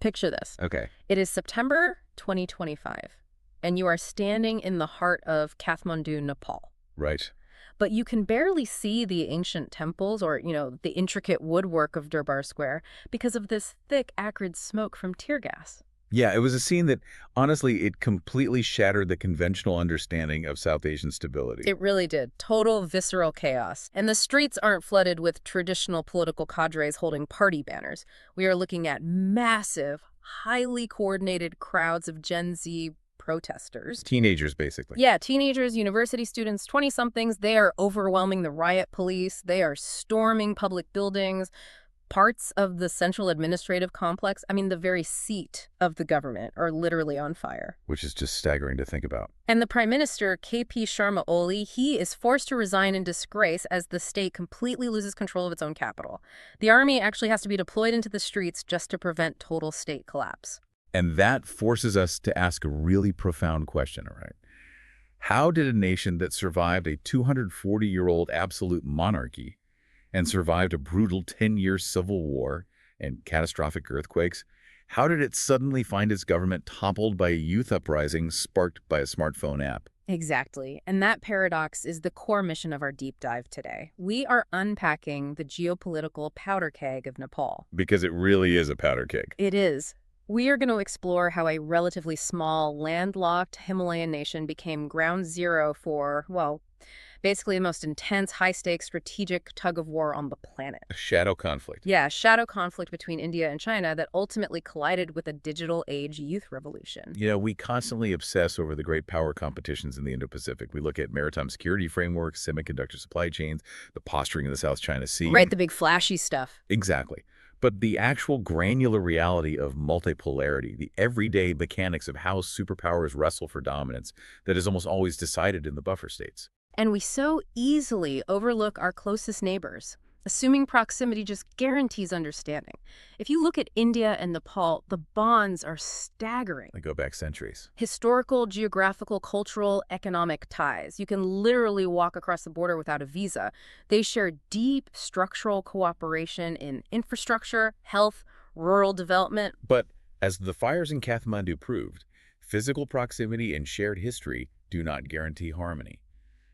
Picture this. Okay. It is September 2025, and you are standing in the heart of Kathmandu, Nepal. Right. But you can barely see the ancient temples or, the intricate woodwork of Durbar Square because of this thick, acrid smoke from tear gas. Yeah, it was a scene that, honestly, it completely shattered the conventional understanding of South Asian stability. It really did. Total visceral chaos. And the streets aren't flooded with traditional political cadres holding party banners. We are looking at massive, highly coordinated crowds of Gen Z protesters. Teenagers, basically. Yeah, teenagers, university students, 20-somethings, they are overwhelming the riot police. They are storming public buildings, parts of the central administrative complex. I mean, the very seat of the government are literally on fire. Which is just staggering to think about. And the Prime Minister, KP Sharma Oli, he is forced to resign in disgrace as the state completely loses control of its own capital. The army actually has to be deployed into the streets just to prevent total state collapse. And that forces us to ask a really profound question, all right? How did a nation that survived a 240-year-old absolute monarchy and survived a brutal 10-year civil war and catastrophic earthquakes, how did it suddenly find its government toppled by a youth uprising sparked by a smartphone app? Exactly. And that paradox is the core mission of our deep dive today. We are unpacking the geopolitical powder keg of Nepal. Because it really is a powder keg. It is. We are going to explore how a relatively small, landlocked Himalayan nation became ground zero for, well, basically the most intense, high-stakes strategic tug-of-war on the planet. A shadow conflict. Yeah, shadow conflict between India and China that ultimately collided with a digital age youth revolution. You know, we constantly obsess over the great power competitions in the Indo-Pacific. We look at maritime security frameworks, semiconductor supply chains, the posturing in the South China Sea. Right, the big flashy stuff. Exactly. But the actual granular reality of multipolarity, the everyday mechanics of how superpowers wrestle for dominance, that is almost always decided in the buffer states. And we so easily overlook our closest neighbors. Assuming proximity just guarantees understanding. If you look at India and Nepal, the bonds are staggering. They go back centuries. Historical, geographical, cultural, economic ties. You can literally walk across the border without a visa. They share deep structural cooperation in infrastructure, health, rural development. But as the fires in Kathmandu proved, physical proximity and shared history do not guarantee harmony.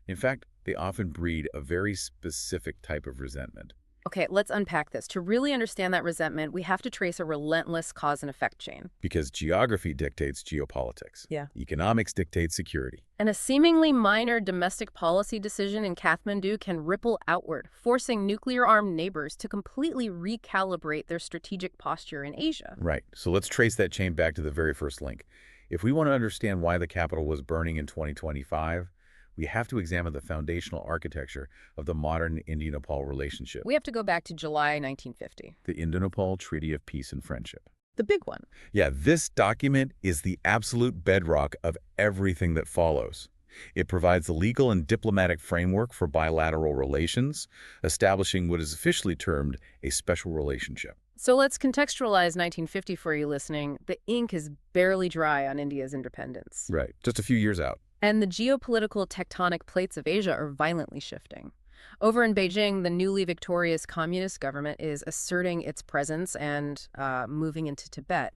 In fact, they often breed a very specific type of resentment. Okay, let's unpack this. To really understand that resentment, we have to trace a relentless cause and effect chain. Because geography dictates geopolitics. Yeah. Economics dictates security. And a seemingly minor domestic policy decision in Kathmandu can ripple outward, forcing nuclear-armed neighbors to completely recalibrate their strategic posture in Asia. Right. So let's trace that chain back to the very first link. If we want to understand why the capital was burning in 2025, we have to examine the foundational architecture of the modern India-Nepal relationship. We have to go back to July 1950. The Indo-Nepal Treaty of Peace and Friendship. The big one. Yeah, this document is the absolute bedrock of everything that follows. It provides the legal and diplomatic framework for bilateral relations, establishing what is officially termed a special relationship. So let's contextualize 1950 for you listening. The ink is barely dry on India's independence. Right, just a few years out. And the geopolitical tectonic plates of Asia are violently shifting. Over in Beijing, the newly victorious communist government is asserting its presence and moving into Tibet.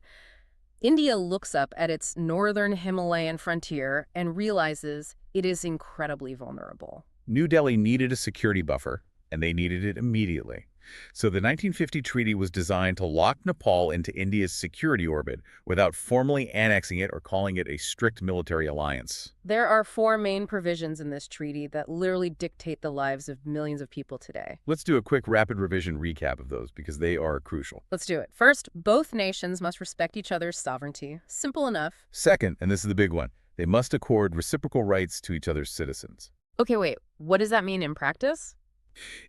India looks up at its northern Himalayan frontier and realizes it is incredibly vulnerable. New Delhi needed a security buffer, and they needed it immediately. So the 1950 treaty was designed to lock Nepal into India's security orbit without formally annexing it or calling it a strict military alliance. There are 4 main provisions in this treaty that literally dictate the lives of millions of people today. Let's do a quick rapid revision recap of those because they are crucial. Let's do it. First, both nations must respect each other's sovereignty. Simple enough. Second, and this is the big one, they must accord reciprocal rights to each other's citizens. Okay, wait. What does that mean in practice?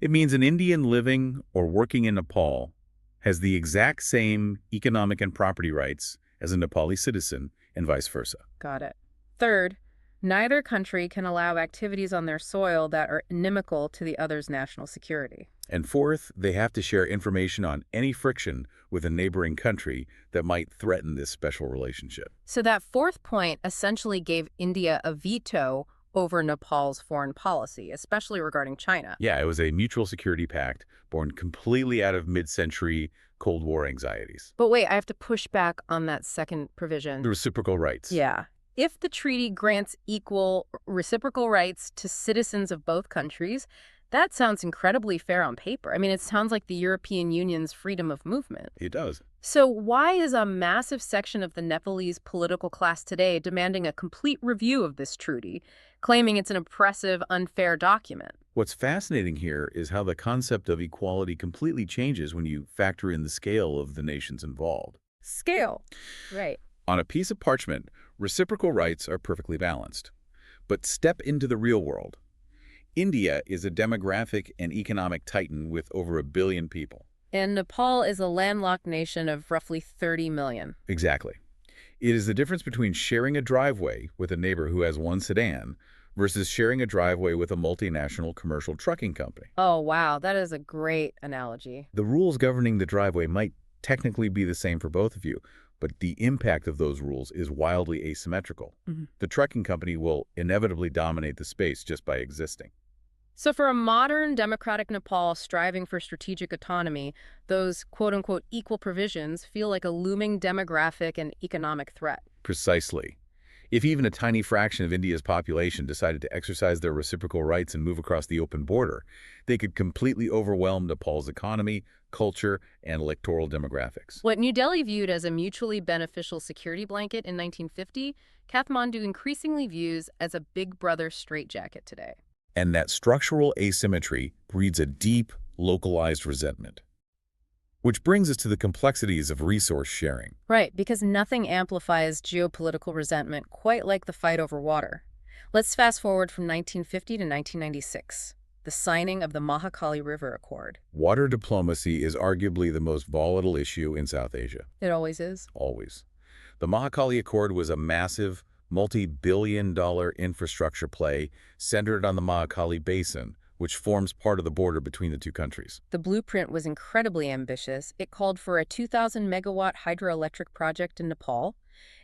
It means an Indian living or working in Nepal has the exact same economic and property rights as a Nepali citizen and vice versa. Got it. Third, neither country can allow activities on their soil that are inimical to the other's national security. And fourth, they have to share information on any friction with a neighboring country that might threaten this special relationship. So that fourth point essentially gave India a veto over Nepal's foreign policy, especially regarding China. Yeah, it was a mutual security pact born completely out of mid-century Cold War anxieties. But wait, I have to push back on that second The provision. reciprocal rights. Yeah. If the treaty grants equal reciprocal rights to citizens of both countries, that sounds incredibly fair on paper. I mean, it sounds like the European Union's freedom of movement. It does. So why is a massive section of the Nepalese political class today demanding a complete review of this treaty, claiming it's an oppressive, unfair document? What's fascinating here is how the concept of equality completely changes when you factor in the scale of the nations involved. Scale. Right. On a piece of parchment, reciprocal rights are perfectly balanced. But step into the real world. India is a demographic and economic titan with over 1 billion people. And Nepal is a landlocked nation of roughly 30 million. Exactly. It is the difference between sharing a driveway with a neighbor who has one sedan versus sharing a driveway with a multinational commercial trucking company. Oh, wow. That is a great analogy. The rules governing the driveway might technically be the same for both of you, but the impact of those rules is wildly asymmetrical. The trucking company will inevitably dominate the space just by existing. So for a modern democratic Nepal striving for strategic autonomy, those quote-unquote equal provisions feel like a looming demographic and economic threat. Precisely. If even a tiny fraction of India's population decided to exercise their reciprocal rights and move across the open border, they could completely overwhelm Nepal's economy, culture, and electoral demographics. What New Delhi viewed as a mutually beneficial security blanket in 1950, Kathmandu increasingly views as a big brother straitjacket today. And that structural asymmetry breeds a deep, localized resentment. Which brings us to the complexities of resource sharing. Right, because nothing amplifies geopolitical resentment quite like the fight over water. Let's fast forward from 1950 to 1996, the signing of the Mahakali River Accord. Water diplomacy is arguably the most volatile issue in South Asia. It always is. Always. The Mahakali Accord was a massive, multi-billion-dollar infrastructure play centered on the Mahakali Basin, which forms part of the border between the two countries. The blueprint was incredibly ambitious. It called for a 2,000-megawatt hydroelectric project in Nepal.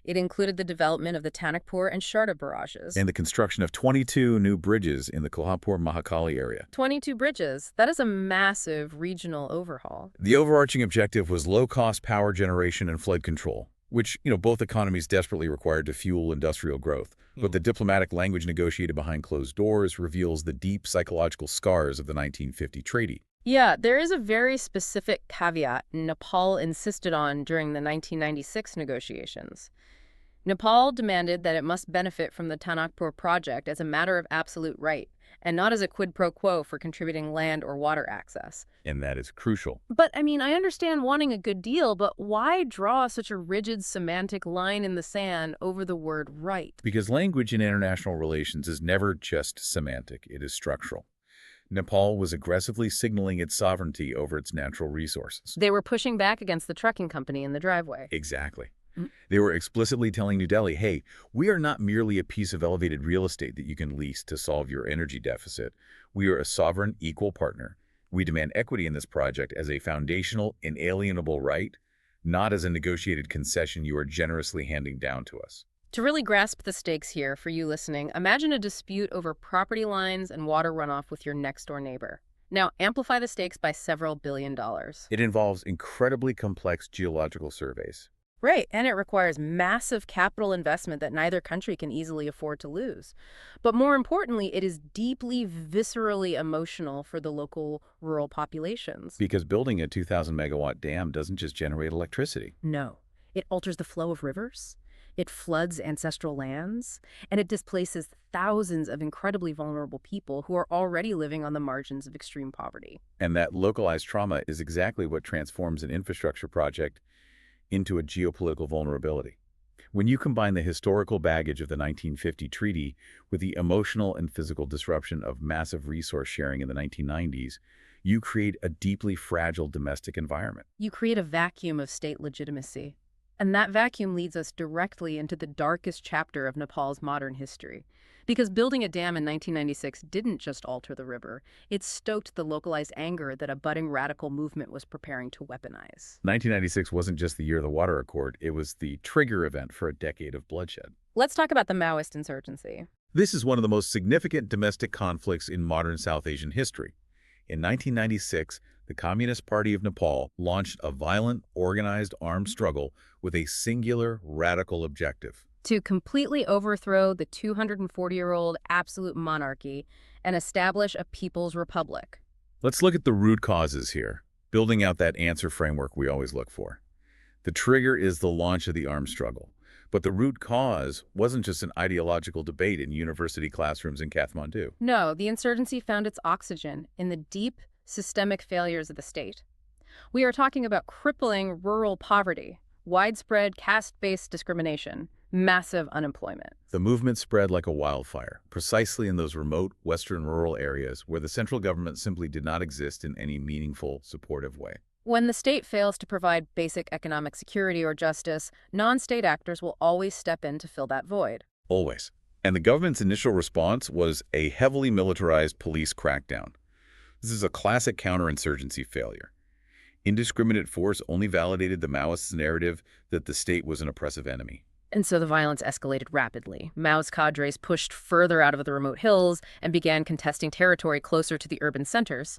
It included the development of the Tanakpur and Sharda barrages. And the construction of 22 new bridges in the Kolhapur-Mahakali area. 22 bridges. That is a massive regional overhaul. The overarching objective was low-cost power generation and flood control, which, both economies desperately required to fuel industrial growth. But the diplomatic language negotiated behind closed doors reveals the deep psychological scars of the 1950 treaty. Yeah, there is a very specific caveat Nepal insisted on during the 1996 negotiations. Nepal demanded that it must benefit from the Tanakpur project as a matter of absolute right, and not as a quid pro quo for contributing land or water access. And that is crucial. But, I mean, I understand wanting a good deal, but why draw such a rigid semantic line in the sand over the word right? Because language in international relations is never just semantic, it is structural. Nepal was aggressively signaling its sovereignty over its natural resources. They were pushing back against the trucking company in the driveway. Exactly. They were explicitly telling New Delhi, hey, we are not merely a piece of elevated real estate that you can lease to solve your energy deficit. We are a sovereign, equal partner. We demand equity in this project as a foundational, inalienable right, not as a negotiated concession you are generously handing down to us. To really grasp the stakes here for you listening, imagine a dispute over property lines and water runoff with your next-door neighbor. Now, amplify the stakes by several $billion. It involves incredibly complex geological surveys. Right, and it requires massive capital investment that neither country can easily afford to lose. But more importantly, it is deeply, viscerally emotional for the local rural populations. Because building a 2,000-megawatt dam doesn't just generate electricity. No, it alters the flow of rivers, it floods ancestral lands, and it displaces thousands of incredibly vulnerable people who are already living on the margins of extreme poverty. And that localized trauma is exactly what transforms an infrastructure project into a geopolitical vulnerability. When you combine the historical baggage of the 1950 treaty with the emotional and physical disruption of massive resource sharing in the 1990s, you create a deeply fragile domestic environment. You create a vacuum of state legitimacy. And that vacuum leads us directly into the darkest chapter of Nepal's modern history. Because building a dam in 1996 didn't just alter the river, it stoked the localized anger that a budding radical movement was preparing to weaponize. 1996 wasn't just the year of the Water Accord, it was the trigger event for a decade of bloodshed. Let's talk about the Maoist insurgency. This is one of the most significant domestic conflicts in modern South Asian history. In 1996, the Communist Party of Nepal launched a violent, organized armed struggle with a singular, radical objective. To completely overthrow the 240-year-old absolute monarchy and establish a people's republic. Let's look at the root causes here, building out that answer framework we always look for. The trigger is the launch of the armed struggle. But the root cause wasn't just an ideological debate in university classrooms in Kathmandu. No, the insurgency found its oxygen in the deep, systemic failures of the state. We are talking about crippling rural poverty, widespread caste-based discrimination, massive unemployment. The movement spread like a wildfire, precisely in those remote, western rural areas where the central government simply did not exist in any meaningful, supportive way. When the state fails to provide basic economic security or justice, non-state actors will always step in to fill that void. Always. And the government's initial response was a heavily militarized police crackdown. This is a classic counterinsurgency failure. Indiscriminate force only validated the Maoists' narrative that the state was an oppressive enemy. And so the violence escalated rapidly. Mao's cadres pushed further out of the remote hills and began contesting territory closer to the urban centers.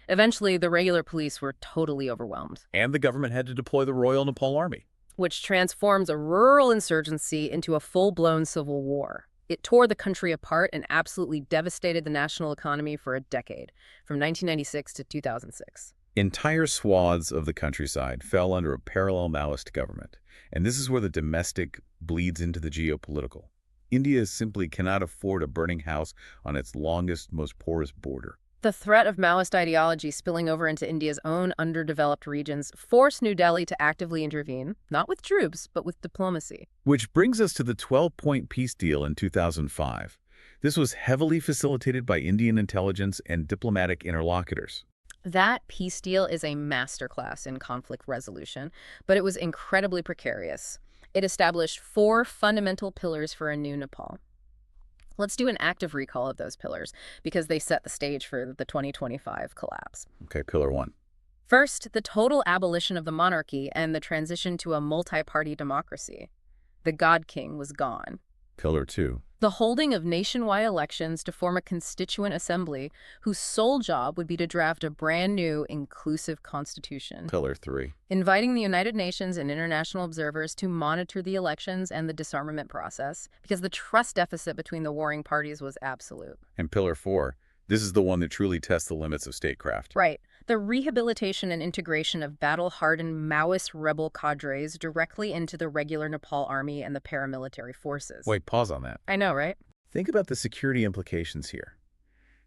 Eventually, the regular police were totally overwhelmed. And the government had to deploy the Royal Nepal Army, which transforms a rural insurgency into a full-blown civil war. It tore the country apart and absolutely devastated the national economy for a decade, from 1996 to 2006. Entire swaths of the countryside fell under a parallel Maoist government. And this is where the domestic bleeds into the geopolitical. India simply cannot afford a burning house on its longest, most porous border. The threat of Maoist ideology spilling over into India's own underdeveloped regions forced New Delhi to actively intervene, not with troops, but with diplomacy. Which brings us to the 12-point peace deal in 2005. This was heavily facilitated by Indian intelligence and diplomatic interlocutors. That peace deal is a masterclass in conflict resolution, but it was incredibly precarious. It established 4 fundamental pillars for a new Nepal. Let's do an active recall of those pillars, because they set the stage for the 2025 collapse. Okay, pillar 1. First, the total abolition of the monarchy and the transition to a multi-party democracy. The God King was gone. Pillar 2. The holding of nationwide elections to form a constituent assembly whose sole job would be to draft a brand new, inclusive constitution. Pillar 3. Inviting the United Nations and international observers to monitor the elections and the disarmament process, because the trust deficit between the warring parties was absolute. And pillar 4. This is the one that truly tests the limits of statecraft. Right. The rehabilitation and integration of battle-hardened Maoist rebel cadres directly into the regular Nepal army and the paramilitary forces. Wait, pause on that. I know, right? Think about the security implications here.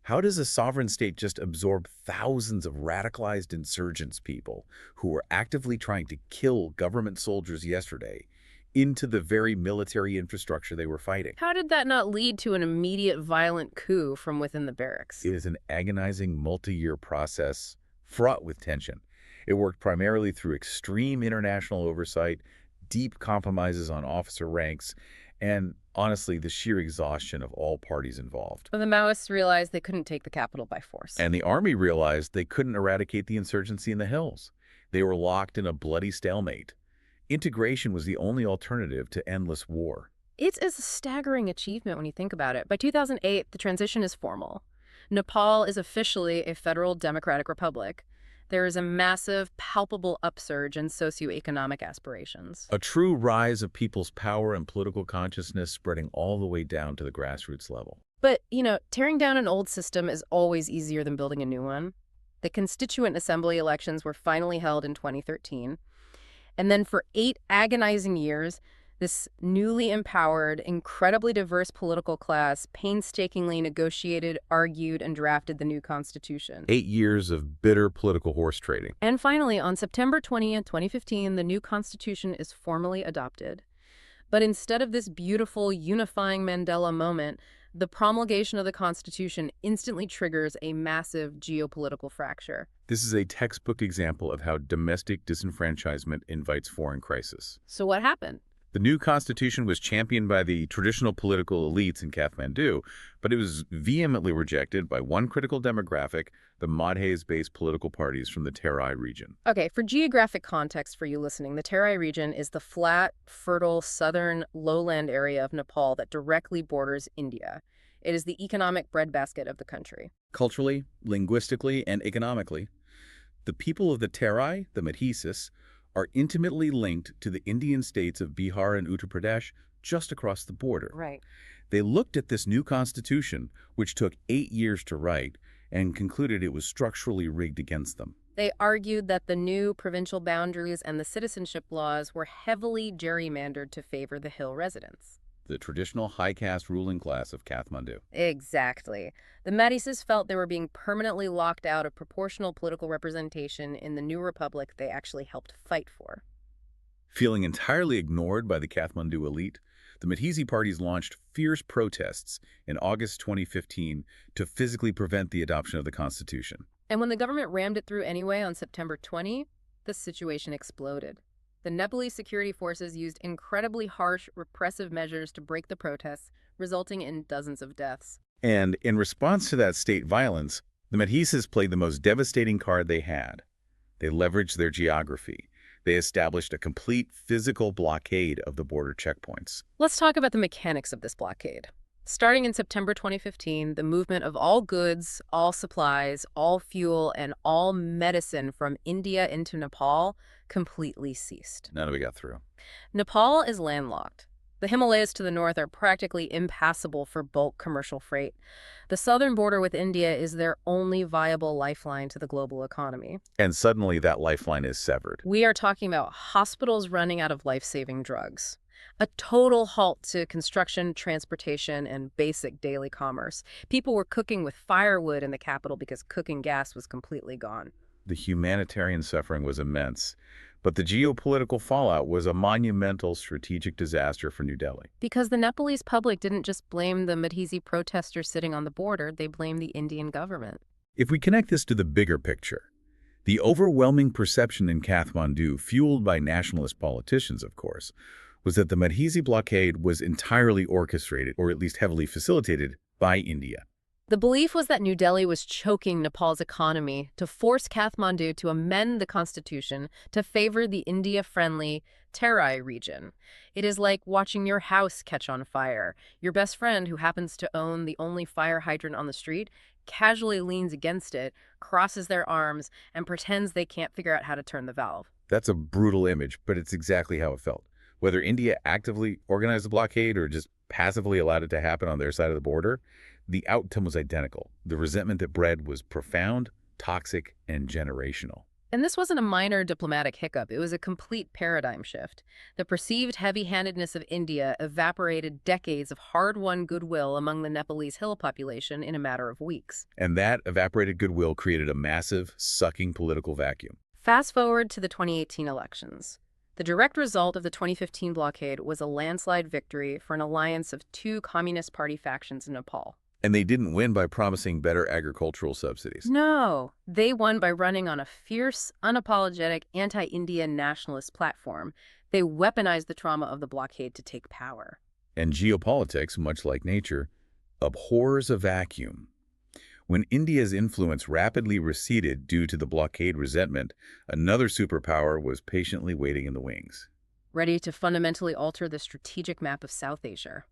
How does a sovereign state just absorb thousands of radicalized insurgents people who were actively trying to kill government soldiers yesterday into the very military infrastructure they were fighting? How did that not lead to an immediate violent coup from within the barracks? It is an agonizing multi-year process fraught with tension. It worked primarily through extreme international oversight, deep compromises on officer ranks, and honestly, the sheer exhaustion of all parties involved. But the Maoists realized they couldn't take the capital by force. And the army realized they couldn't eradicate the insurgency in the hills. They were locked in a bloody stalemate. Integration was the only alternative to endless war. It's a staggering achievement when you think about it. By 2008, the transition is formal. Nepal is officially a federal democratic republic. There is a massive, palpable upsurge in socioeconomic aspirations. A true rise of people's power and political consciousness spreading all the way down to the grassroots level. But, tearing down an old system is always easier than building a new one. The Constituent Assembly elections were finally held in 2013. And then for 8 agonizing years, this newly empowered, incredibly diverse political class painstakingly negotiated, argued, and drafted the new constitution. 8 years of bitter political horse trading. And finally, on September 20th, 2015, the new constitution is formally adopted. But instead of this beautiful, unifying Mandela moment, the promulgation of the Constitution instantly triggers a massive geopolitical fracture. This is a textbook example of how domestic disenfranchisement invites foreign crisis. So what happened? The new constitution was championed by the traditional political elites in Kathmandu, but it was vehemently rejected by one critical demographic, the Madhese-based political parties from the Terai region. Okay, for geographic context for you listening, the Terai region is the flat, fertile, southern lowland area of Nepal that directly borders India. It is the economic breadbasket of the country. Culturally, linguistically, and economically, the people of the Terai, the Madheses, are intimately linked to the Indian states of Bihar and Uttar Pradesh just across the border. Right. They looked at this new constitution, which took 8 years to write, and concluded it was structurally rigged against them. They argued that the new provincial boundaries and the citizenship laws were heavily gerrymandered to favor the hill residents. The traditional high-caste ruling class of Kathmandu. Exactly. The Madheses felt they were being permanently locked out of proportional political representation in the new republic they actually helped fight for. Feeling entirely ignored by the Kathmandu elite, the Madhese parties launched fierce protests in August 2015 to physically prevent the adoption of the constitution. And when the government rammed it through anyway on September 20, the situation exploded. The Nepalese security forces used incredibly harsh, repressive measures to break the protests, resulting in dozens of deaths. And in response to that state violence, the Madheses played the most devastating card they had. They leveraged their geography. They established a complete physical blockade of the border checkpoints. Let's talk about the mechanics of this blockade. Starting in September 2015, the movement of all goods, all supplies, all fuel, and all medicine from India into Nepal completely ceased. None of it got through. Nepal is landlocked. The Himalayas to the north are practically impassable for bulk commercial freight. The southern border with India is their only viable lifeline to the global economy. And suddenly that lifeline is severed. We are talking about hospitals running out of life-saving drugs. A total halt to construction, transportation, and basic daily commerce. People were cooking with firewood in the capital because cooking gas was completely gone. The humanitarian suffering was immense, but the geopolitical fallout was a monumental strategic disaster for New Delhi. Because the Nepalese public didn't just blame the Madhese protesters sitting on the border, they blamed the Indian government. If we connect this to the bigger picture, the overwhelming perception in Kathmandu, fueled by nationalist politicians, of course, was that the Madhese blockade was entirely orchestrated, or at least heavily facilitated, by India. The belief was that New Delhi was choking Nepal's economy to force Kathmandu to amend the constitution to favor the India-friendly Terai region. It is like watching your house catch on fire. Your best friend, who happens to own the only fire hydrant on the street, casually leans against it, crosses their arms, and pretends they can't figure out how to turn the valve. That's a brutal image, but it's exactly how it felt. Whether India actively organized the blockade or just passively allowed it to happen on their side of the border, the outcome was identical. The resentment that bred was profound, toxic, and generational. And this wasn't a minor diplomatic hiccup. It was a complete paradigm shift. The perceived heavy-handedness of India evaporated decades of hard-won goodwill among the Nepalese hill population in a matter of weeks. And that evaporated goodwill created a massive, sucking political vacuum. Fast forward to the 2018 elections. The direct result of the 2015 blockade was a landslide victory for an alliance of two Communist Party factions in Nepal. And they didn't win by promising better agricultural subsidies. No, they won by running on a fierce, unapologetic, anti-Indian nationalist platform. They weaponized the trauma of the blockade to take power. And geopolitics, much like nature, abhors a vacuum. When India's influence rapidly receded due to the blockade resentment, another superpower was patiently waiting in the wings. Ready to fundamentally alter the strategic map of South Asia.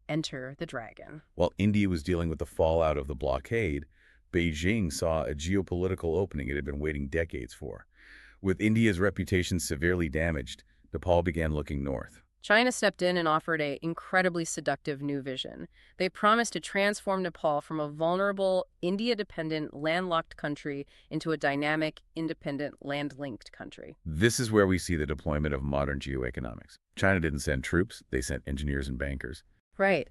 Enter the dragon. While India was dealing with the fallout of the blockade, Beijing saw a geopolitical opening it had been waiting decades for. With India's reputation severely damaged, Nepal began looking north. China stepped in and offered an incredibly seductive new vision. They promised to transform Nepal from a vulnerable, India-dependent, landlocked country into a dynamic, independent, land-linked country. This is where we see the deployment of modern geoeconomics. China didn't send troops, they sent engineers and bankers. Right.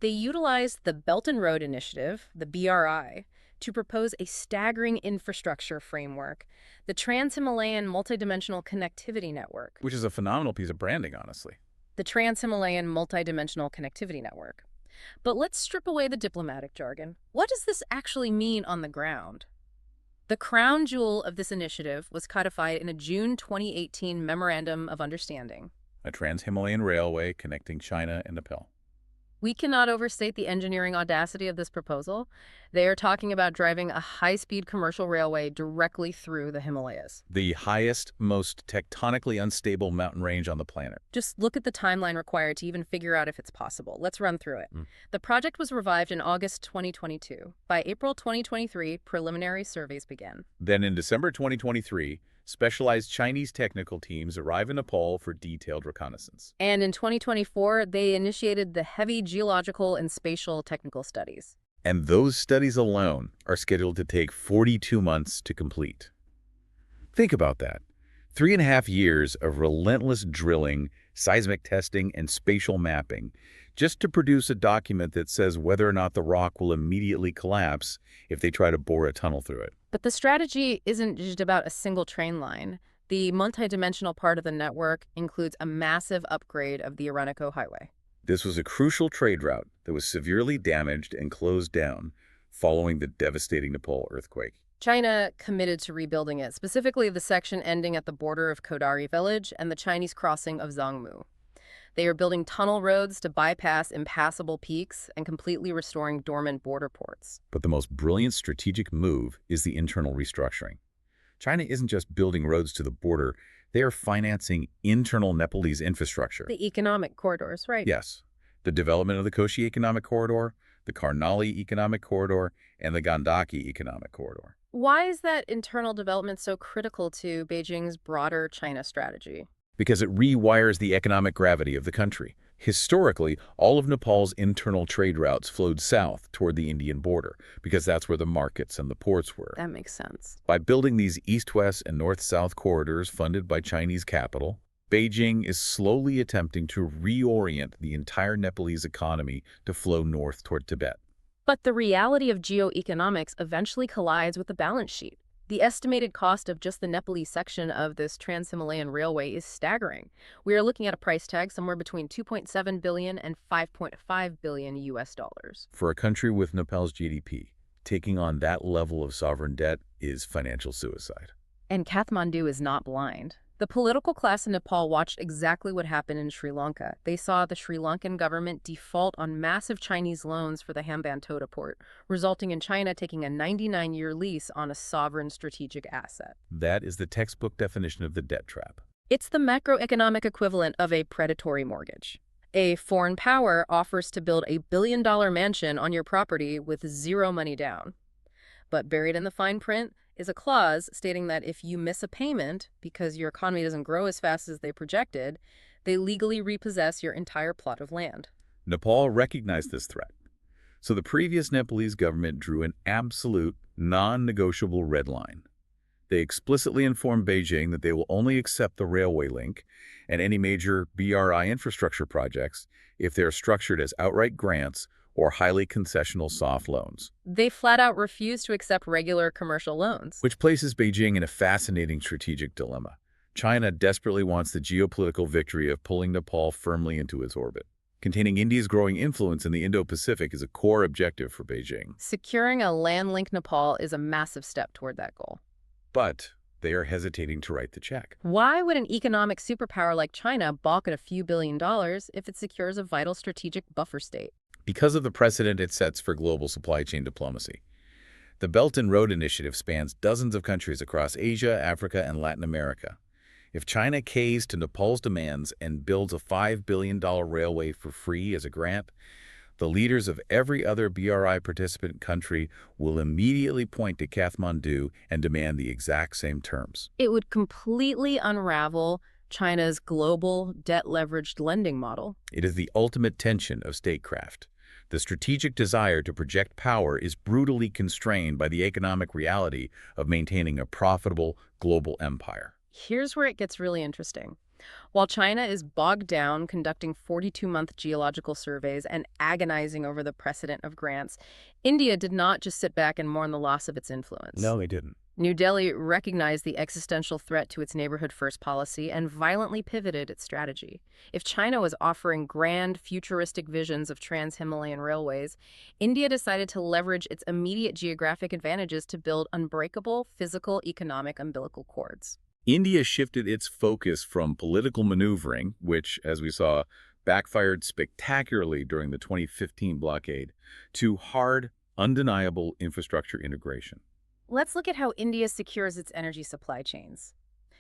They utilized the Belt and Road Initiative, the BRI, to propose a staggering infrastructure framework, the trans-Himalayan multidimensional connectivity network. Which is a phenomenal piece of branding, honestly. The trans-Himalayan multidimensional connectivity network. But let's strip away the diplomatic jargon. What does this actually mean on the ground? The crown jewel of this initiative was codified in a June 2018 Memorandum of Understanding. a trans-Himalayan railway connecting China and Nepal. We cannot overstate the engineering audacity of this proposal. They are talking about driving a high-speed commercial railway directly through the Himalayas. The highest, most tectonically unstable mountain range on the planet. Just look at the timeline required to even figure out if it's possible. Let's run through it. The project was revived in August 2022. By April 2023, preliminary surveys began. Then in December 2023, specialized Chinese technical teams arrive in Nepal for detailed reconnaissance. And in 2024, they initiated the heavy geological and spatial technical studies. And those studies alone are scheduled to take 42 months to complete. Think about that. 3.5 years of relentless drilling, seismic testing, and spatial mapping just to produce a document that says whether or not the rock will immediately collapse if they try to bore a tunnel through it. But the strategy isn't just about a single train line. The multidimensional part of the network includes a massive upgrade of the Arunachal Highway. This was a crucial trade route that was severely damaged and closed down following the devastating Nepal earthquake. China committed to rebuilding it, specifically the section ending at the border of Kodari village and the Chinese crossing of Zhangmu. They are building tunnel roads to bypass impassable peaks and completely restoring dormant border ports. But the most brilliant strategic move is the internal restructuring. China isn't just building roads to the border, they are financing internal Nepalese infrastructure. The economic corridors, right? Yes, the development of the Koshi Economic Corridor, the Karnali Economic Corridor, and the Gandaki Economic Corridor. Why is that internal development so critical to Beijing's broader China strategy? Because it rewires the economic gravity of the country. Historically, all of Nepal's internal trade routes flowed south toward the Indian border, because that's where the markets and the ports were. That makes sense. By building these east-west and north-south corridors funded by Chinese capital, Beijing is slowly attempting to reorient the entire Nepalese economy to flow north toward Tibet. But the reality of geoeconomics eventually collides with the balance sheet. The estimated cost of just the Nepalese section of this trans-Himalayan railway is staggering. We are looking at a price tag somewhere between $2.7 billion and $5.5 billion US dollars. For a country with Nepal's GDP, taking on that level of sovereign debt is financial suicide. And Kathmandu is not blind. The political class in Nepal watched exactly what happened in Sri Lanka. They saw the Sri Lankan government default on massive Chinese loans for the Hambantota port, resulting in China taking a 99-year lease on a sovereign strategic asset. That is the textbook definition of the debt trap. It's the macroeconomic equivalent of a predatory mortgage. A foreign power offers to build a billion-dollar mansion on your property with zero money down. But buried in the fine print is a clause stating that if you miss a payment because your economy doesn't grow as fast as they projected, they legally repossess your entire plot of land. Nepal recognized this threat. So the previous Nepalese government drew an absolute, non-negotiable red line. They explicitly informed Beijing that they will only accept the railway link and any major BRI infrastructure projects if they are structured as outright grants or highly concessional soft loans. They flat out refuse to accept regular commercial loans. Which places Beijing in a fascinating strategic dilemma. China desperately wants the geopolitical victory of pulling Nepal firmly into its orbit. Containing India's growing influence in the Indo-Pacific is a core objective for Beijing. Securing a land-linked Nepal is a massive step toward that goal. But they are hesitating to write the check. Why would an economic superpower like China balk at a few $billion if it secures a vital strategic buffer state? Because of the precedent it sets for global supply chain diplomacy. The Belt and Road Initiative spans dozens of countries across Asia, Africa, and Latin America. If China caves to Nepal's demands and builds a $5 billion railway for free as a grant, the leaders of every other BRI participant country will immediately point to Kathmandu and demand the exact same terms. It would completely unravel China's global debt-leveraged lending model. It is the ultimate tension of statecraft. The strategic desire to project power is brutally constrained by the economic reality of maintaining a profitable global empire. Here's where it gets really interesting. While China is bogged down conducting 42-month geological surveys and agonizing over the precedent of grants, India did not just sit back and mourn the loss of its influence. No, they didn't. New Delhi recognized the existential threat to its neighborhood-first policy and violently pivoted its strategy. If China was offering grand, futuristic visions of trans-Himalayan railways, India decided to leverage its immediate geographic advantages to build unbreakable, physical, economic umbilical cords. India shifted its focus from political maneuvering, which, as we saw, backfired spectacularly during the 2015 blockade, to hard, undeniable infrastructure integration. Let's look at how India secures its energy supply chains.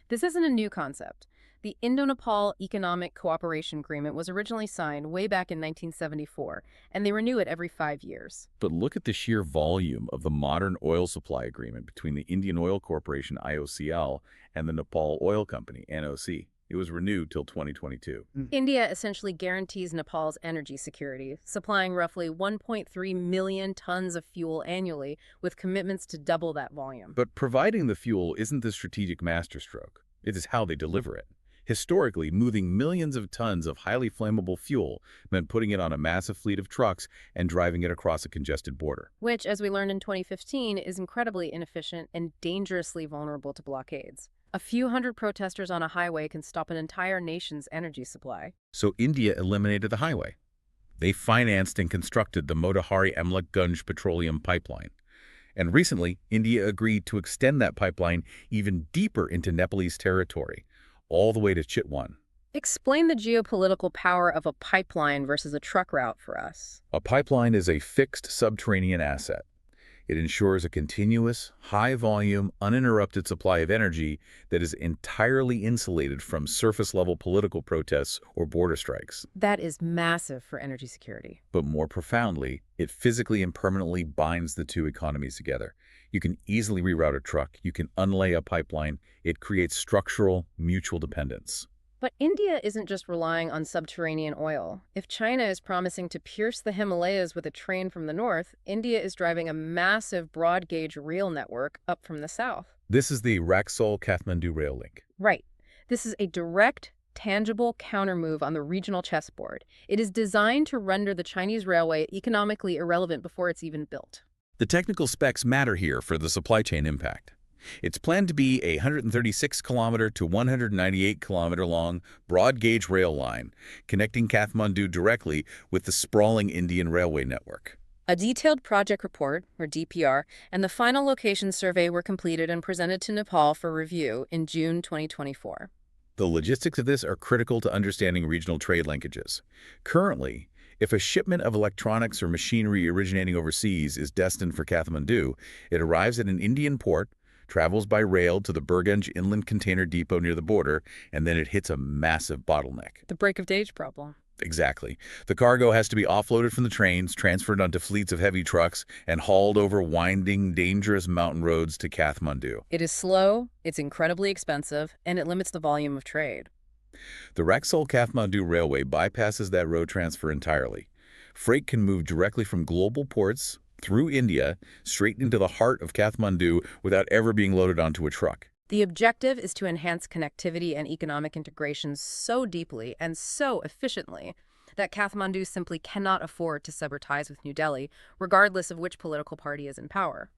This isn't a new concept. The Indo-Nepal Economic Cooperation Agreement was originally signed way back in 1974, and they renew it every 5 years. But look at the sheer volume of the modern oil supply agreement between the Indian Oil Corporation, IOCL, and the Nepal Oil Company, NOC. It was renewed till 2022. India essentially guarantees Nepal's energy security, supplying roughly 1.3 million tons of fuel annually, with commitments to double that volume. But providing the fuel isn't the strategic masterstroke. It is how they deliver it. Historically, moving millions of tons of highly flammable fuel meant putting it on a massive fleet of trucks and driving it across a congested border. Which, as we learned in 2015, is incredibly inefficient and dangerously vulnerable to blockades. A few hundred protesters on a highway can stop an entire nation's energy supply. So India eliminated the highway. They financed and constructed the Motihari-Amlekganj petroleum pipeline. And recently, India agreed to extend that pipeline even deeper into Nepalese territory, all the way to Chitwan. Explain the geopolitical power of a pipeline versus a truck route for us. A pipeline is a fixed subterranean asset. It ensures a continuous, high-volume, uninterrupted supply of energy that is entirely insulated from surface-level political protests or border strikes. That is massive for energy security. But more profoundly, it physically and permanently binds the two economies together. You can easily reroute a truck. You can unlay a pipeline. It creates structural, mutual dependence. But India isn't just relying on subterranean oil. If China is promising to pierce the Himalayas with a train from the north, India is driving a massive broad-gauge rail network up from the south. This is the Kathmandu rail link. Right. This is a direct, tangible countermove on the regional chessboard. It is designed to render the Chinese railway economically irrelevant before it's even built. The technical specs matter here for the supply chain impact. It's planned to be a 136-kilometer to 198-kilometer long broad-gauge rail line connecting Kathmandu directly with the sprawling Indian railway network. A detailed project report, or DPR, and the final location survey were completed and presented to Nepal for review in June 2024. The logistics of this are critical to understanding regional trade linkages. Currently, if a shipment of electronics or machinery originating overseas is destined for Kathmandu, it arrives at an Indian port, travels by rail to the Burgunj Inland Container Depot near the border, and then it hits a massive bottleneck. The break-of-days problem. Exactly. The cargo has to be offloaded from the trains, transferred onto fleets of heavy trucks, and hauled over winding, dangerous mountain roads to Kathmandu. It is slow, it's incredibly expensive, and it limits the volume of trade. The Kathmandu Railway bypasses that road transfer entirely. Freight can move directly from global ports through India, straight into the heart of Kathmandu without ever being loaded onto a truck. The objective is to enhance connectivity and economic integration so deeply and so efficiently that Kathmandu simply cannot afford to sever ties with New Delhi, regardless of which political party is in power.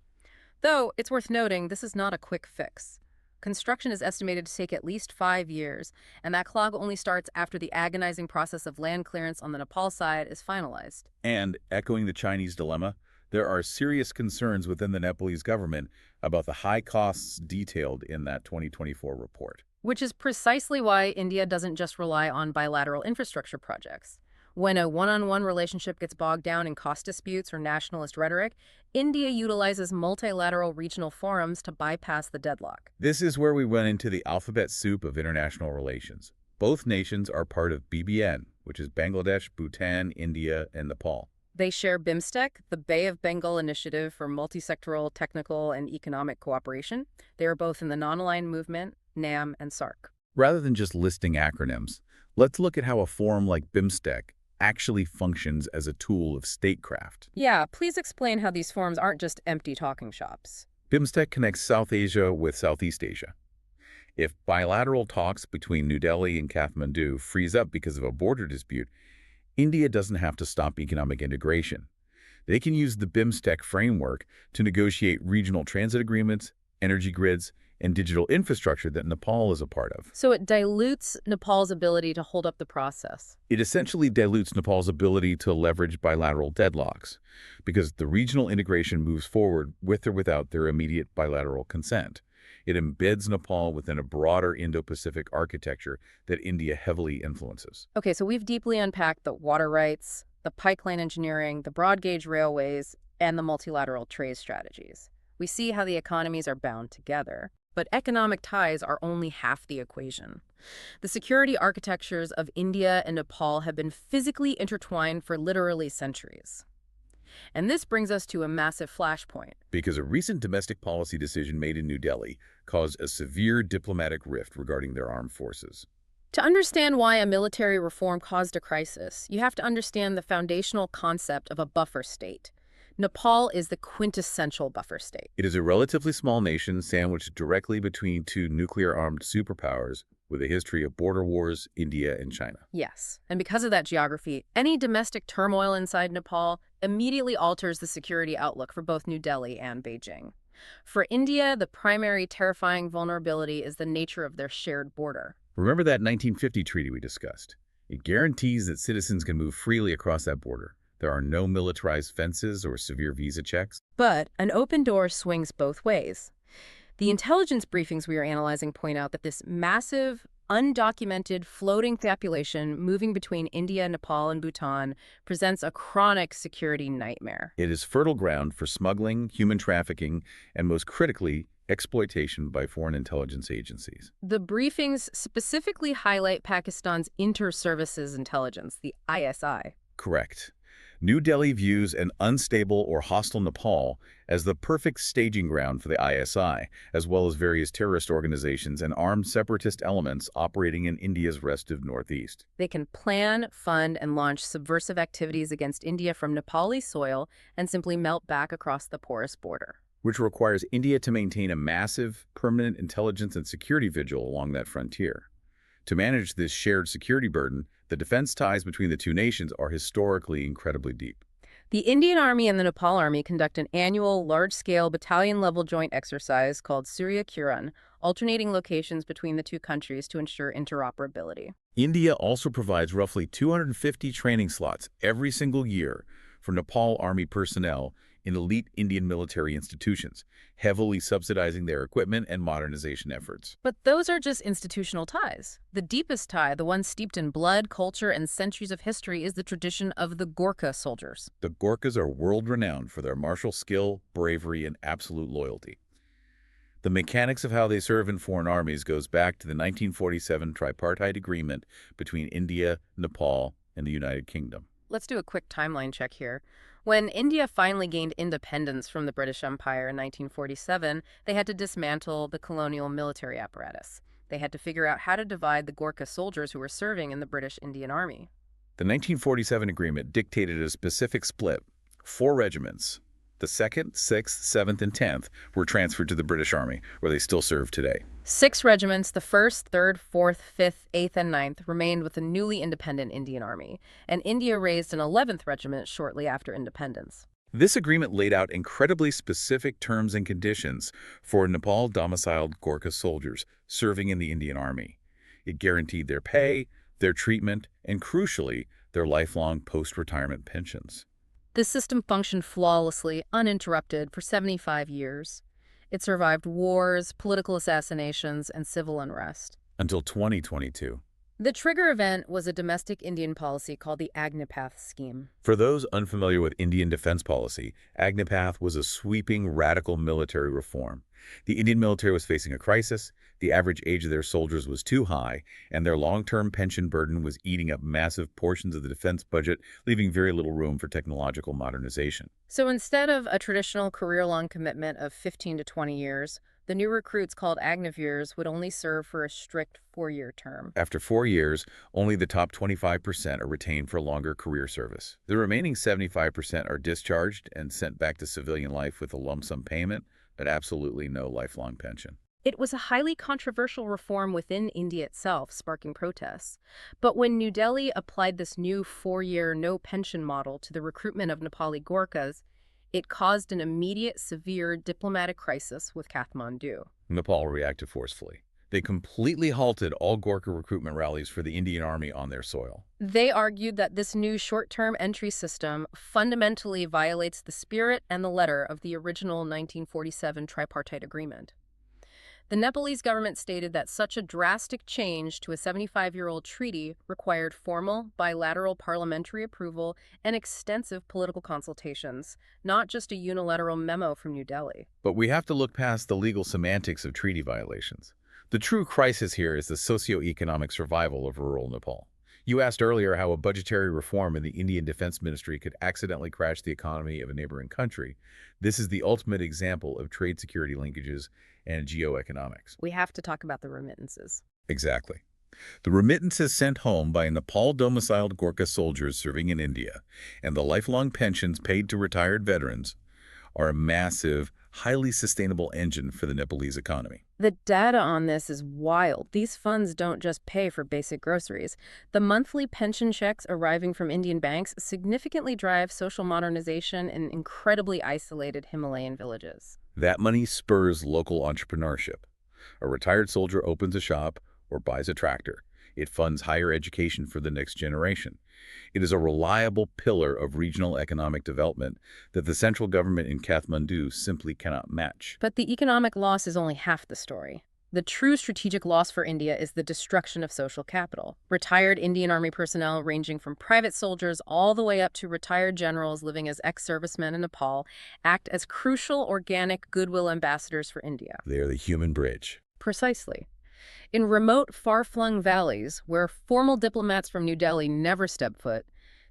Though, it's worth noting, this is not a quick fix. Construction is estimated to take at least 5 years, and that clock only starts after the agonizing process of land clearance on the Nepal side is finalized. And, echoing the Chinese dilemma, there are serious concerns within the Nepalese government about the high costs detailed in that 2024 report. Which is precisely why India doesn't just rely on bilateral infrastructure projects. When a one-on-one relationship gets bogged down in cost disputes or nationalist rhetoric, India utilizes multilateral regional forums to bypass the deadlock. This is where we run into the alphabet soup of international relations. Both nations are part of BBN, which is Bangladesh, Bhutan, India, and Nepal. They share BIMSTEC, the Bay of Bengal Initiative for Multisectoral Technical and Economic Cooperation. They are both in the Non-Aligned Movement, NAM, and SARC. Rather than just listing acronyms, let's look at how a forum like BIMSTEC actually functions as a tool of statecraft. Yeah, please explain how these forums aren't just empty talking shops. BIMSTEC connects South Asia with Southeast Asia. If bilateral talks between New Delhi and Kathmandu freeze up because of a border dispute, India doesn't have to stop economic integration. They can use the BIMSTEC framework to negotiate regional transit agreements, energy grids, and digital infrastructure that Nepal is a part of. So it dilutes Nepal's ability to hold up the process. It essentially dilutes Nepal's ability to leverage bilateral deadlocks, because the regional integration moves forward with or without their immediate bilateral consent. It embeds Nepal within a broader Indo-Pacific architecture that India heavily influences. Okay, so we've deeply unpacked the water rights, the pipeline engineering, the broad gauge railways, and the multilateral trade strategies. We see how the economies are bound together. But economic ties are only half the equation. The security architectures of India and Nepal have been physically intertwined for literally centuries. And this brings us to a massive flashpoint. Because a recent domestic policy decision made in New Delhi caused a severe diplomatic rift regarding their armed forces. To understand why a military reform caused a crisis, you have to understand the foundational concept of a buffer state. Nepal is the quintessential buffer state. It is a relatively small nation sandwiched directly between two nuclear-armed superpowers with a history of border wars, India and China. Yes, and because of that geography, any domestic turmoil inside Nepal immediately alters the security outlook for both New Delhi and Beijing. For India, the primary terrifying vulnerability is the nature of their shared border. Remember that 1950 treaty we discussed? It guarantees that citizens can move freely across that border. There are no militarized fences or severe visa checks. But an open door swings both ways. The intelligence briefings we are analyzing point out that this massive, undocumented, floating population moving between India, Nepal, and Bhutan presents a chronic security nightmare. It is fertile ground for smuggling, human trafficking, and most critically, exploitation by foreign intelligence agencies. The briefings specifically highlight Pakistan's Inter-Services Intelligence, the ISI. Correct. New Delhi views an unstable or hostile Nepal as the perfect staging ground for the ISI, as well as various terrorist organizations and armed separatist elements operating in India's restive northeast. They can plan, fund, and launch subversive activities against India from Nepali soil and simply melt back across the porous border. Which requires India to maintain a massive, permanent intelligence and security vigil along that frontier. To manage this shared security burden, the defense ties between the two nations are historically incredibly deep. The Indian Army and the Nepal Army conduct an annual, large-scale, battalion-level joint exercise called Surya Kiran, alternating locations between the two countries to ensure interoperability. India also provides roughly 250 training slots every single year for Nepal Army personnel in elite Indian military institutions, heavily subsidizing their equipment and modernization efforts. But those are just institutional ties. The deepest tie, the one steeped in blood, culture, and centuries of history, is the tradition of the Gorkha soldiers. The Gorkhas are world-renowned for their martial skill, bravery, and absolute loyalty. The mechanics of how they serve in foreign armies goes back to the 1947 tripartite agreement between India, Nepal, and the United Kingdom. Let's do a quick timeline check here. When India finally gained independence from the British Empire in 1947, they had to dismantle the colonial military apparatus. They had to figure out how to divide the Gorkha soldiers who were serving in the British Indian Army. The 1947 agreement dictated a specific split. 4 regiments, the 2nd, 6th, 7th, and 10th, were transferred to the British Army, where they still serve today. 6 regiments, the 1st, 3rd, 4th, 5th, 8th, and 9th, remained with the newly independent Indian Army, and India raised an 11th regiment shortly after independence. This agreement laid out incredibly specific terms and conditions for Nepal-domiciled Gorkha soldiers serving in the Indian Army. It guaranteed their pay, their treatment, and crucially, their lifelong post-retirement pensions. This system functioned flawlessly, uninterrupted, for 75 years. It survived wars, political assassinations, and civil unrest. Until 2022. The trigger event was a domestic Indian policy called the Agnipath scheme. For those unfamiliar with Indian defense policy, Agnipath was a sweeping, radical military reform. The Indian military was facing a crisis, the average age of their soldiers was too high, and their long-term pension burden was eating up massive portions of the defense budget, leaving very little room for technological modernization. So instead of a traditional career-long commitment of 15 to 20 years, the new recruits called Agniveers would only serve for a strict 4-year term. After 4 years, only the top 25% are retained for longer career service. The remaining 75% are discharged and sent back to civilian life with a lump sum payment, but absolutely no lifelong pension. It was a highly controversial reform within India itself, sparking protests. But when New Delhi applied this new 4-year no-pension model to the recruitment of Nepali Gorkhas, it caused an immediate, severe diplomatic crisis with Kathmandu. Nepal reacted forcefully. They completely halted all Gorkha recruitment rallies for the Indian Army on their soil. They argued that this new short-term entry system fundamentally violates the spirit and the letter of the original 1947 tripartite agreement. The Nepalese government stated that such a drastic change to a 75-year-old treaty required formal, bilateral parliamentary approval and extensive political consultations, not just a unilateral memo from New Delhi. But we have to look past the legal semantics of treaty violations. The true crisis here is the socio-economic survival of rural Nepal. You asked earlier how a budgetary reform in the Indian Defense Ministry could accidentally crash the economy of a neighboring country. This is the ultimate example of trade security linkages and geoeconomics. We have to talk about the remittances. Exactly. The remittances sent home by Nepal-domiciled Gorkha soldiers serving in India and the lifelong pensions paid to retired veterans are a massive, highly sustainable engine for the Nepalese economy. The data on this is wild. These funds don't just pay for basic groceries. The monthly pension checks arriving from Indian banks significantly drive social modernization in incredibly isolated Himalayan villages. That money spurs local entrepreneurship. A retired soldier opens a shop or buys a tractor. It funds higher education for the next generation. It is a reliable pillar of regional economic development that the central government in Kathmandu simply cannot match. But the economic loss is only half the story. The true strategic loss for India is the destruction of social capital. Retired Indian Army personnel ranging from private soldiers all the way up to retired generals living as ex-servicemen in Nepal act as crucial organic goodwill ambassadors for India. They are the human bridge. Precisely. In remote, far-flung valleys, where formal diplomats from New Delhi never step foot,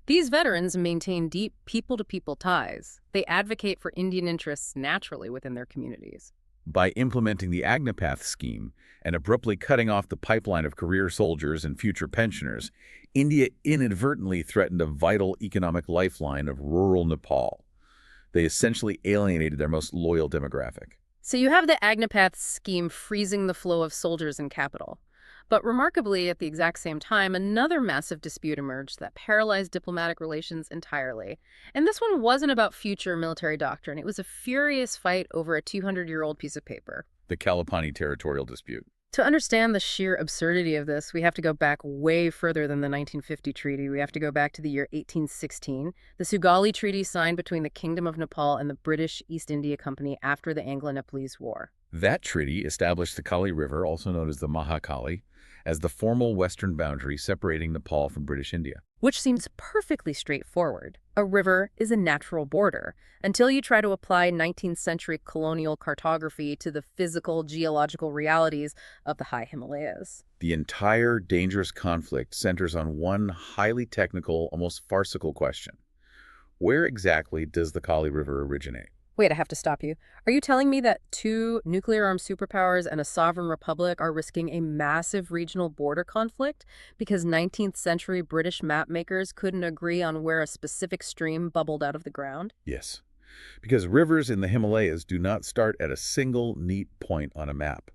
these veterans maintain deep people-to-people ties. They advocate for Indian interests naturally within their communities. By implementing the Agnipath scheme and abruptly cutting off the pipeline of career soldiers and future pensioners, India inadvertently threatened a vital economic lifeline of rural Nepal. They essentially alienated their most loyal demographic. So you have the Agnipath scheme freezing the flow of soldiers and capital. But remarkably, at the exact same time, another massive dispute emerged that paralyzed diplomatic relations entirely. And this one wasn't about future military doctrine. It was a furious fight over a 200-year-old piece of paper. The Kalapani territorial dispute. To understand the sheer absurdity of this, we have to go back way further than the 1950 treaty. We have to go back to the year 1816, the Sugali Treaty signed between the Kingdom of Nepal and the British East India Company after the Anglo-Nepalese War. That treaty established the Kali River, also known as the Mahakali, as the formal western boundary separating Nepal from British India. Which seems perfectly straightforward. A river is a natural border, until you try to apply 19th century colonial cartography to the physical, geological realities of the high Himalayas. The entire dangerous conflict centers on one highly technical, almost farcical question. Where exactly does the Kali River originate? Wait, I have to stop you. Are you telling me that two nuclear-armed superpowers and a sovereign republic are risking a massive regional border conflict because 19th century British mapmakers couldn't agree on where a specific stream bubbled out of the ground? Yes, because rivers in the Himalayas do not start at a single neat point on a map.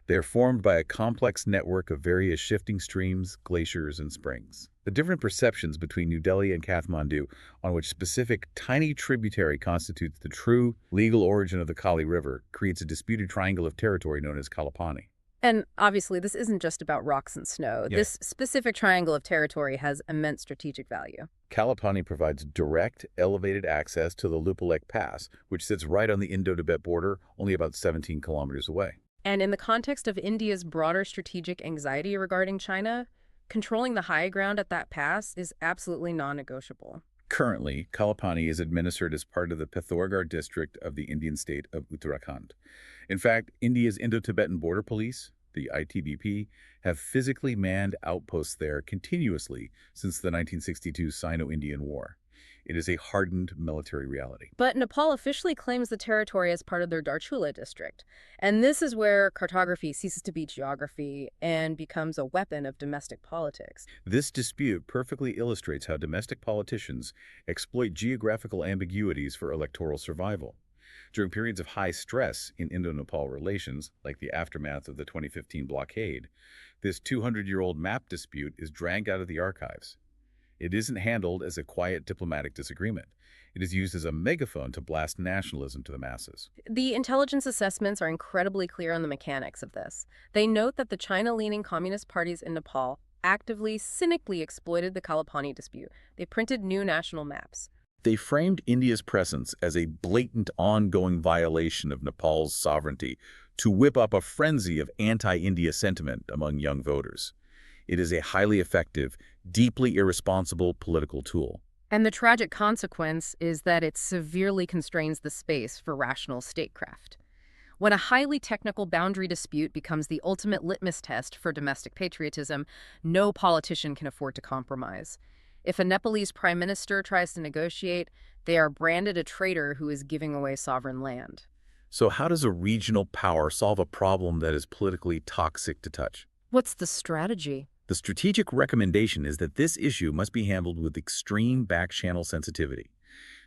They are formed by a complex network of various shifting streams, glaciers, and springs. The different perceptions between New Delhi and Kathmandu on which specific tiny tributary constitutes the true legal origin of the Kali River creates a disputed triangle of territory known as Kalapani. And obviously, this isn't just about rocks and snow. Yeah. This specific triangle of territory has immense strategic value. Kalapani provides direct, elevated access to the Lupalek Pass, which sits right on the Indo-Tibet border, only about 17 kilometers away. And in the context of India's broader strategic anxiety regarding China, controlling the high ground at that pass is absolutely non-negotiable. Currently, Kalapani is administered as part of the Pithoragarh district of the Indian state of Uttarakhand. In fact, India's Indo-Tibetan Border Police, the ITBP, have physically manned outposts there continuously since the 1962 Sino-Indian War. It is a hardened military reality. But Nepal officially claims the territory as part of their Darchula district. And this is where cartography ceases to be geography and becomes a weapon of domestic politics. This dispute perfectly illustrates how domestic politicians exploit geographical ambiguities for electoral survival. During periods of high stress in Indo-Nepal relations, like the aftermath of the 2015 blockade, this 200-year-old map dispute is dragged out of the archives. It isn't handled as a quiet diplomatic disagreement. It is used as a megaphone to blast nationalism to the masses. The intelligence assessments are incredibly clear on the mechanics of this. They note that the China-leaning communist parties in Nepal actively, cynically exploited the Kalapani dispute. They printed new national maps. They framed India's presence as a blatant, ongoing violation of Nepal's sovereignty to whip up a frenzy of anti-India sentiment among young voters. It is a highly effective, deeply irresponsible political tool. And the tragic consequence is that it severely constrains the space for rational statecraft. When a highly technical boundary dispute becomes the ultimate litmus test for domestic patriotism, no politician can afford to compromise. If a Nepalese prime minister tries to negotiate, they are branded a traitor who is giving away sovereign land. So how does a regional power solve a problem that is politically toxic to touch? What's the strategy? The strategic recommendation is that this issue must be handled with extreme back-channel sensitivity.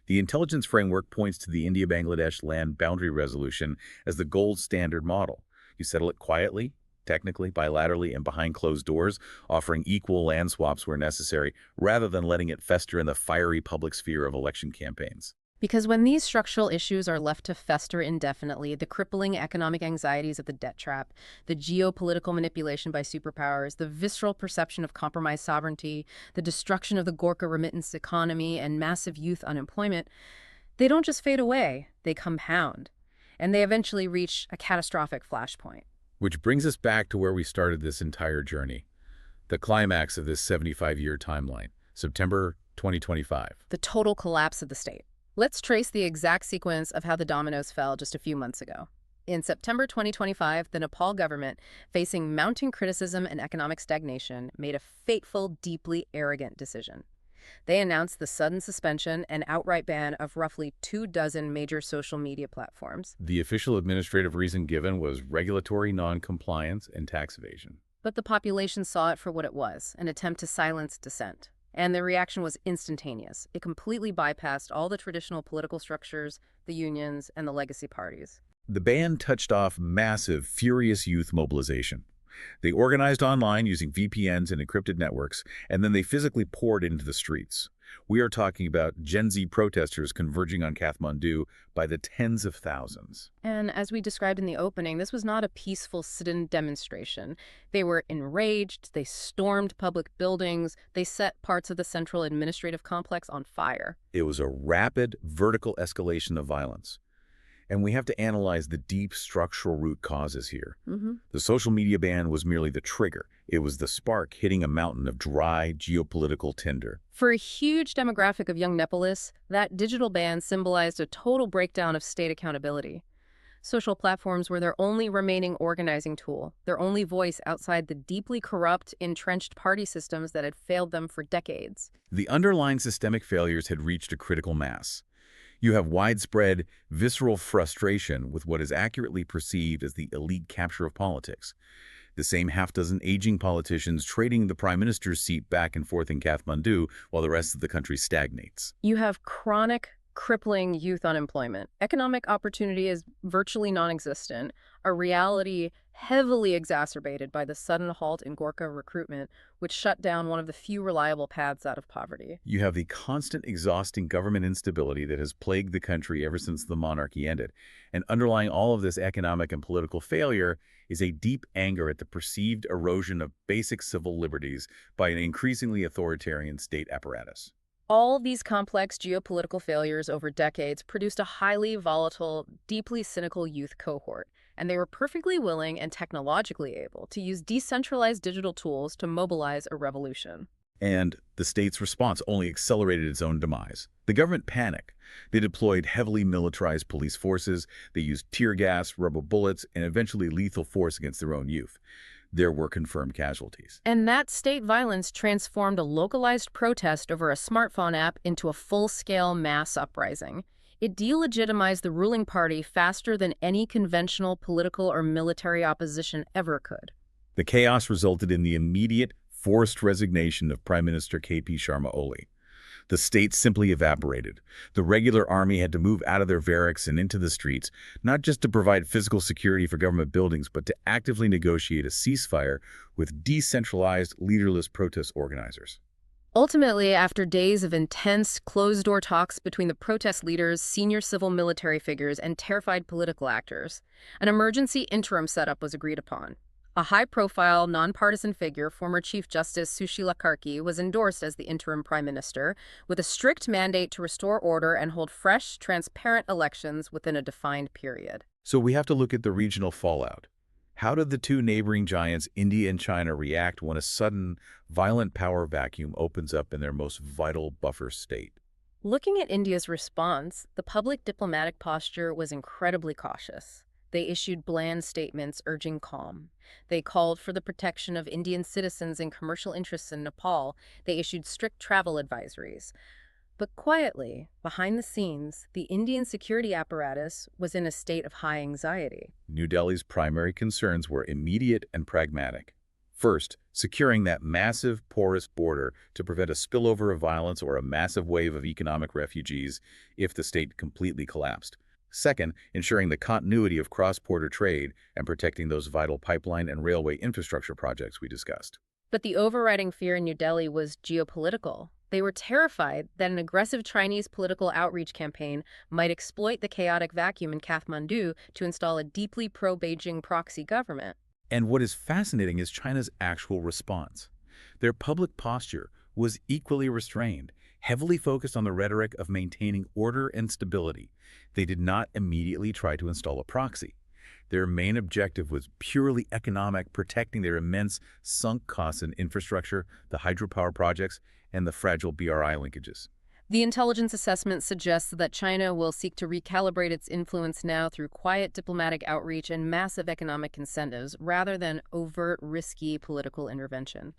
The intelligence framework points to the India-Bangladesh land boundary resolution as the gold standard model. You settle it quietly, technically, bilaterally, and behind closed doors, offering equal land swaps where necessary, rather than letting it fester in the fiery public sphere of election campaigns. Because when these structural issues are left to fester indefinitely, the crippling economic anxieties of the debt trap, the geopolitical manipulation by superpowers, the visceral perception of compromised sovereignty, the destruction of the Gorkha remittance economy, and massive youth unemployment, they don't just fade away, they compound. And they eventually reach a catastrophic flashpoint. Which brings us back to where we started this entire journey. The climax of this 75-year timeline, September 2025. The total collapse of the state. Let's trace the exact sequence of how the dominoes fell just a few months ago. In September 2025, the Nepal government, facing mounting criticism and economic stagnation, made a fateful, deeply arrogant decision. They announced the sudden suspension and outright ban of roughly 24 major social media platforms. The official administrative reason given was regulatory non-compliance and tax evasion. But the population saw it for what it was, an attempt to silence dissent. And the reaction was instantaneous. It completely bypassed all the traditional political structures, the unions, and the legacy parties. The ban touched off massive, furious youth mobilization. They organized online using VPNs and encrypted networks, and then they physically poured into the streets. We are talking about Gen Z protesters converging on Kathmandu by the tens of thousands. And as we described in the opening, this was not a peaceful sit-in demonstration. They were enraged, they stormed public buildings, they set parts of the central administrative complex on fire. It was a rapid, vertical escalation of violence. And we have to analyze the deep structural root causes here. The social media ban was merely the trigger. It was the spark hitting a mountain of dry, geopolitical tinder. For a huge demographic of young Nepalese, that digital ban symbolized a total breakdown of state accountability. Social platforms were their only remaining organizing tool, their only voice outside the deeply corrupt, entrenched party systems that had failed them for decades. The underlying systemic failures had reached a critical mass. You have widespread, visceral frustration with what is accurately perceived as the elite capture of politics. The same half-dozen aging politicians trading the prime minister's seat back and forth in Kathmandu while the rest of the country stagnates. You have chronic, crippling youth unemployment. Economic opportunity is virtually non-existent, a reality heavily exacerbated by the sudden halt in Gorkha recruitment, which shut down one of the few reliable paths out of poverty. You have the constant, exhausting government instability that has plagued the country ever since the monarchy ended. And underlying all of this economic and political failure is a deep anger at the perceived erosion of basic civil liberties by an increasingly authoritarian state apparatus. All these complex geopolitical failures over decades produced a highly volatile, deeply cynical youth cohort, and they were perfectly willing and technologically able to use decentralized digital tools to mobilize a revolution. And the state's response only accelerated its own demise. The government panicked. They deployed heavily militarized police forces, they used tear gas, rubber bullets, and eventually lethal force against their own youth. There were confirmed casualties. And that state violence transformed a localized protest over a smartphone app into a full-scale mass uprising. It delegitimized the ruling party faster than any conventional political or military opposition ever could. The chaos resulted in the immediate, forced resignation of Prime Minister K.P. Sharma Oli. The state simply evaporated. The regular army had to move out of their barracks and into the streets, not just to provide physical security for government buildings, but to actively negotiate a ceasefire with decentralized, leaderless protest organizers. Ultimately, after days of intense, closed-door talks between the protest leaders, senior civil military figures, and terrified political actors, an emergency interim setup was agreed upon. A high-profile, nonpartisan figure, former Chief Justice Sushila Karki, was endorsed as the interim prime minister, with a strict mandate to restore order and hold fresh, transparent elections within a defined period. So we have to look at the regional fallout. How did the two neighboring giants, India and China, react when a sudden, violent power vacuum opens up in their most vital buffer state? Looking at India's response, the public diplomatic posture was incredibly cautious. They issued bland statements urging calm. They called for the protection of Indian citizens and commercial interests in Nepal. They issued strict travel advisories. But quietly, behind the scenes, the Indian security apparatus was in a state of high anxiety. New Delhi's primary concerns were immediate and pragmatic. First, securing that massive, porous border to prevent a spillover of violence or a massive wave of economic refugees if the state completely collapsed. Second, ensuring the continuity of cross-border trade and protecting those vital pipeline and railway infrastructure projects we discussed. But the overriding fear in New Delhi was geopolitical. They were terrified that an aggressive Chinese political outreach campaign might exploit the chaotic vacuum in Kathmandu to install a deeply pro-Beijing proxy government. And what is fascinating is China's actual response. Their public posture was equally restrained, heavily focused on the rhetoric of maintaining order and stability. They did not immediately try to install a proxy. Their main objective was purely economic, protecting their immense sunk costs in infrastructure, the hydropower projects, and the fragile BRI linkages. The intelligence assessment suggests that China will seek to recalibrate its influence now through quiet diplomatic outreach and massive economic incentives rather than overt, risky political intervention.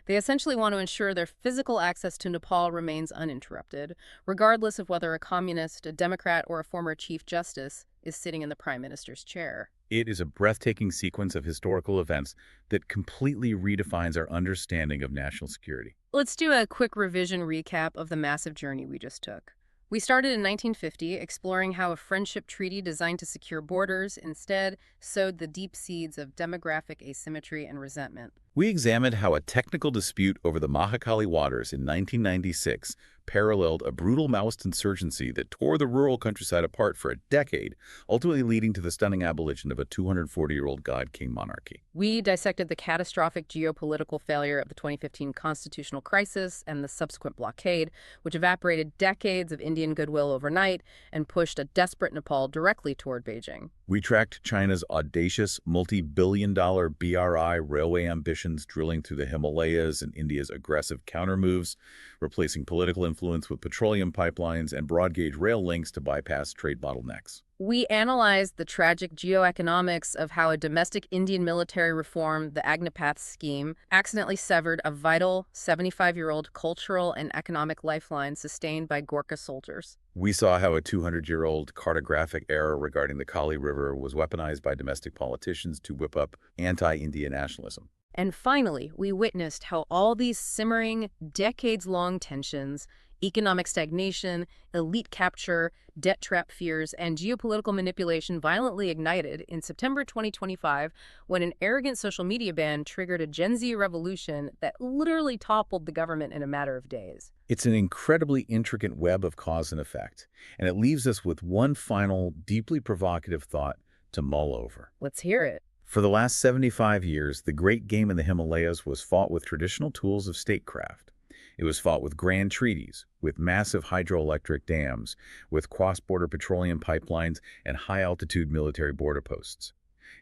They essentially want to ensure their physical access to Nepal remains uninterrupted, regardless of whether a communist, a Democrat, or a former Chief Justice is sitting in the Prime Minister's chair. It is a breathtaking sequence of historical events that completely redefines our understanding of national security. Let's do a quick revision recap of the massive journey we just took. We started in 1950, exploring how a friendship treaty designed to secure borders instead sowed the deep seeds of demographic asymmetry and resentment. We examined how a technical dispute over the Mahakali waters in 1996 paralleled a brutal Maoist insurgency that tore the rural countryside apart for a decade, ultimately leading to the stunning abolition of a 240-year-old God-king monarchy. We dissected the catastrophic geopolitical failure of the 2015 constitutional crisis and the subsequent blockade, which evaporated decades of Indian goodwill overnight and pushed a desperate Nepal directly toward Beijing. We tracked China's audacious multi-billion-dollar BRI railway ambitions drilling through the Himalayas and India's aggressive countermoves, replacing political influence with petroleum pipelines and broad-gauge rail links to bypass trade bottlenecks. We analyzed the tragic geoeconomics of how a domestic Indian military reform, the Agnipath scheme, accidentally severed a vital 75-year-old cultural and economic lifeline sustained by Gorkha soldiers. We saw how a 200-year-old cartographic error regarding the Kali River was weaponized by domestic politicians to whip up anti-India nationalism. And finally, we witnessed how all these simmering, decades-long tensions, economic stagnation, elite capture, debt trap fears, and geopolitical manipulation violently ignited in September 2025 when an arrogant social media ban triggered a Gen Z revolution that literally toppled the government in a matter of days. It's an incredibly intricate web of cause and effect, and it leaves us with one final, deeply provocative thought to mull over. Let's hear it. For the last 75 years, the great game in the Himalayas was fought with traditional tools of statecraft. It was fought with grand treaties, with massive hydroelectric dams, with cross-border petroleum pipelines, and high-altitude military border posts.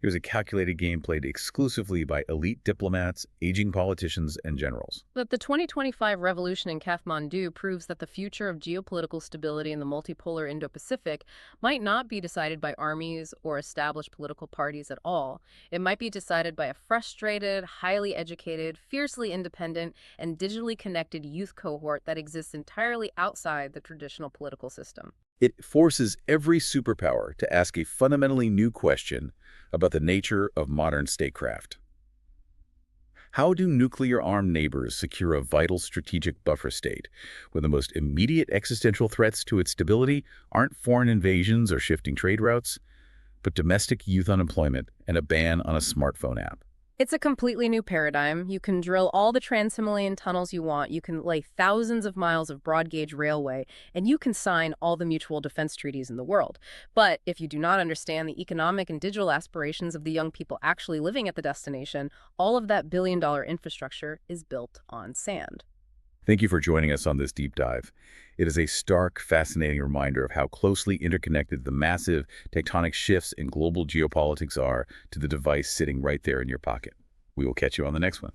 It was a calculated game played exclusively by elite diplomats, aging politicians, and generals. But the 2025 revolution in Kathmandu proves that the future of geopolitical stability in the multipolar Indo-Pacific might not be decided by armies or established political parties at all. It might be decided by a frustrated, highly educated, fiercely independent, and digitally connected youth cohort that exists entirely outside the traditional political system. It forces every superpower to ask a fundamentally new question about the nature of modern statecraft. How do nuclear-armed neighbors secure a vital strategic buffer state when the most immediate existential threats to its stability aren't foreign invasions or shifting trade routes, but domestic youth unemployment and a ban on a smartphone app? It's a completely new paradigm. You can drill all the trans-Himalayan tunnels you want, you can lay thousands of miles of broad-gauge railway, and you can sign all the mutual defense treaties in the world. But if you do not understand the economic and digital aspirations of the young people actually living at the destination, all of that billion-dollar infrastructure is built on sand. Thank you for joining us on this deep dive. It is a stark, fascinating reminder of how closely interconnected the massive tectonic shifts in global geopolitics are to the device sitting right there in your pocket. We will catch you on the next one.